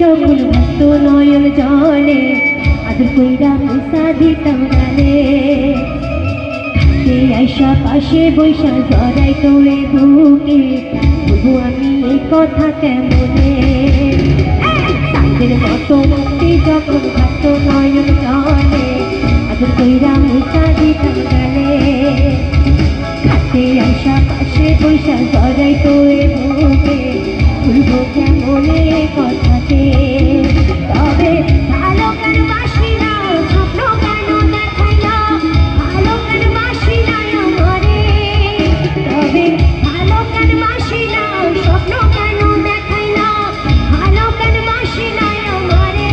যখন ভক্ত নয়ন জলে আদর কইরা পয়সা দিতাম গালে সে আইসা পাশে বৈশা জড়াই তোরে বুকে বলবো আমি এই কথা কেমনে তাদের মতো মুক্তি যখন ভক্ত নয়ন জলে আদর কইরা পয়সা দিতাম গালে সে আইসা পাশে বৈশা জড়াই তোরে বুকে বলবো কেমনে কথাতে তবে ভালো কেন বাসি না স্বপ্ন কেন দেখাই না ভালো কেন বাসি না আমারে তবে ভালো কেন বাসি না স্বপ্ন কেন দেখাই না ভালো কেন বাসি না আমারে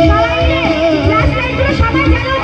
সবাই রে ক্লাস লাইনগুলো সবাই জানো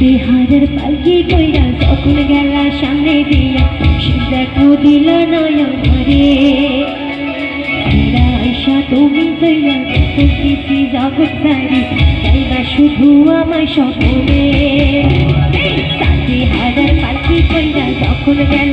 বিহারের পালকি কইরা যখন গেলা সামনে দিয়া সে দেখো দিল নয় আমারে আইসা তুমি কইরা দেখতেছি জগৎ সারি যাইবা শুধু আমায় স্বপ্নে বিহারের পালকি কইরা যখন গেলা